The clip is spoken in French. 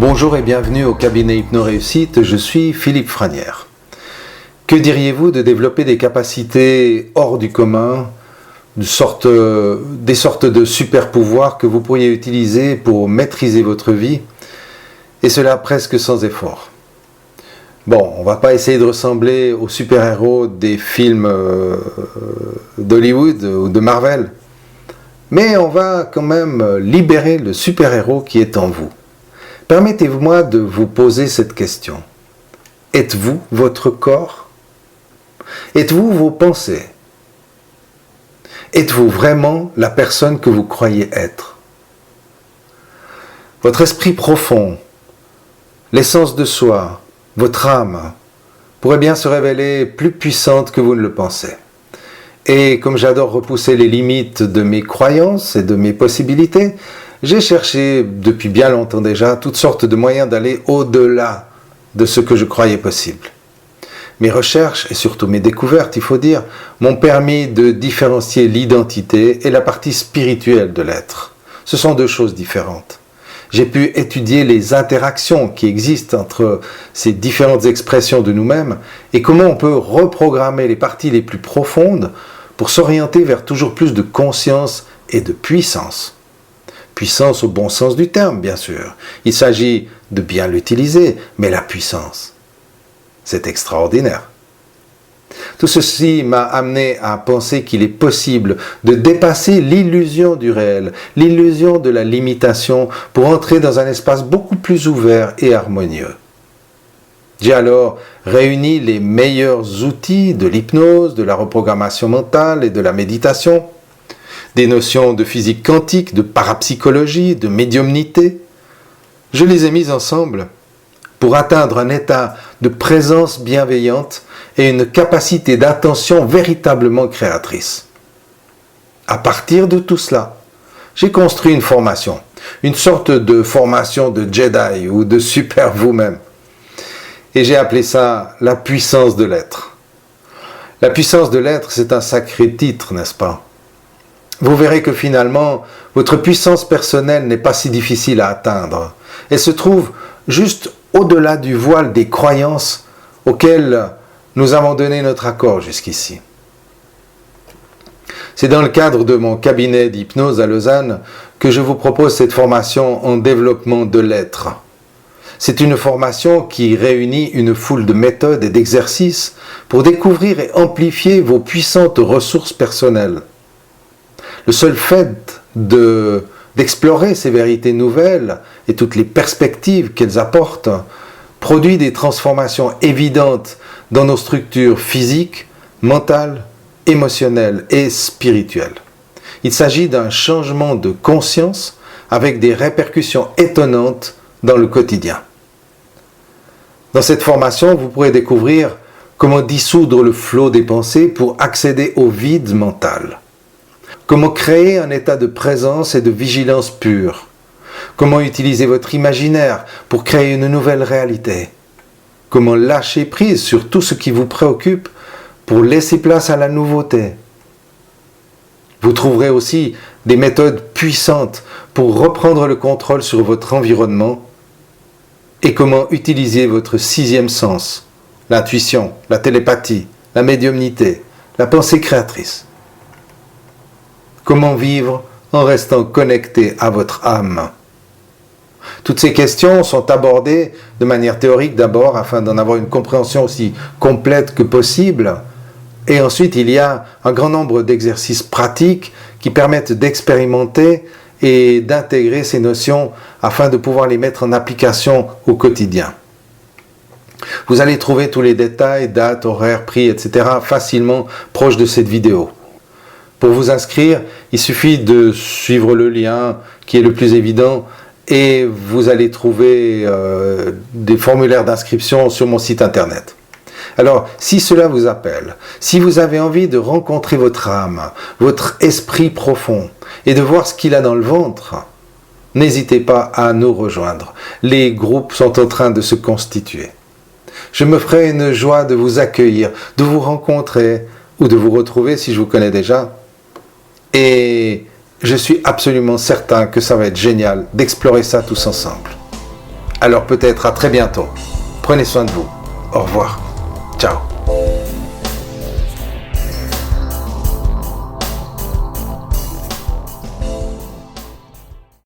Bonjour et bienvenue au cabinet Hypno-Réussite, je suis Philippe Franière. Que diriez-vous de développer des capacités hors du commun, des sortes de super pouvoirs que vous pourriez utiliser pour maîtriser votre vie, et cela presque sans effort? Bon, on va pas essayer de ressembler aux super-héros des films d'Hollywood ou de Marvel, mais on va quand même libérer le super-héros qui est en vous. Permettez-moi de vous poser cette question. Êtes-vous votre corps? Êtes-vous vos pensées? Êtes-vous vraiment la personne que vous croyez être? Votre esprit profond, l'essence de soi, votre âme, pourrait bien se révéler plus puissante que vous ne le pensez. Et comme j'adore repousser les limites de mes croyances et de mes possibilités, j'ai cherché depuis bien longtemps déjà toutes sortes de moyens d'aller au-delà de ce que je croyais possible. Mes recherches et surtout mes découvertes, il faut dire, m'ont permis de différencier l'identité et la partie spirituelle de l'être. Ce sont deux choses différentes. J'ai pu étudier les interactions qui existent entre ces différentes expressions de nous-mêmes et comment on peut reprogrammer les parties les plus profondes pour s'orienter vers toujours plus de conscience et de puissance. Puissance au bon sens du terme, bien sûr. Il s'agit de bien l'utiliser, mais la puissance, c'est extraordinaire. Tout ceci m'a amené à penser qu'il est possible de dépasser l'illusion du réel, l'illusion de la limitation, pour entrer dans un espace beaucoup plus ouvert et harmonieux. J'ai alors réuni les meilleurs outils de l'hypnose, de la reprogrammation mentale et de la méditation, des notions de physique quantique, de parapsychologie, de médiumnité. Je les ai mises ensemble pour atteindre un état de présence bienveillante et une capacité d'attention véritablement créatrice. À partir de tout cela, j'ai construit une formation, une sorte de formation de Jedi ou de super vous-même. Et j'ai appelé ça la puissance de l'être. La puissance de l'être, c'est un sacré titre, n'est-ce pas? Vous verrez que finalement, votre puissance personnelle n'est pas si difficile à atteindre. Elle se trouve juste au-delà du voile des croyances auxquelles nous avons donné notre accord jusqu'ici. C'est dans le cadre de mon cabinet d'hypnose à Lausanne que je vous propose cette formation en développement de l'être. C'est une formation qui réunit une foule de méthodes et d'exercices pour découvrir et amplifier vos puissantes ressources personnelles. Le seul fait d'explorer ces vérités nouvelles et toutes les perspectives qu'elles apportent produit des transformations évidentes dans nos structures physiques, mentales, émotionnelles et spirituelles. Il s'agit d'un changement de conscience avec des répercussions étonnantes dans le quotidien. Dans cette formation, vous pourrez découvrir comment dissoudre le flot des pensées pour accéder au vide mental. Comment créer un état de présence et de vigilance pure. Comment utiliser votre imaginaire pour créer une nouvelle réalité. Comment lâcher prise sur tout ce qui vous préoccupe pour laisser place à la nouveauté. Vous trouverez aussi des méthodes puissantes pour reprendre le contrôle sur votre environnement et comment utiliser votre sixième sens, l'intuition, la télépathie, la médiumnité, la pensée créatrice. Comment vivre en restant connecté à votre âme? Toutes ces questions sont abordées de manière théorique d'abord afin d'en avoir une compréhension aussi complète que possible. Et ensuite, il y a un grand nombre d'exercices pratiques qui permettent d'expérimenter et d'intégrer ces notions afin de pouvoir les mettre en application au quotidien. Vous allez trouver tous les détails, dates, horaires, prix, etc. facilement proches de cette vidéo. Pour vous inscrire, il suffit de suivre le lien qui est le plus évident et vous allez trouver des formulaires d'inscription sur mon site internet. Alors, si cela vous appelle, si vous avez envie de rencontrer votre âme, votre esprit profond et de voir ce qu'il a dans le ventre, n'hésitez pas à nous rejoindre. Les groupes sont en train de se constituer. Je me ferai une joie de vous accueillir, de vous rencontrer ou de vous retrouver si je vous connais déjà. Et je suis absolument certain que ça va être génial d'explorer ça tous ensemble. Alors peut-être à très bientôt. Prenez soin de vous. Au revoir. Ciao.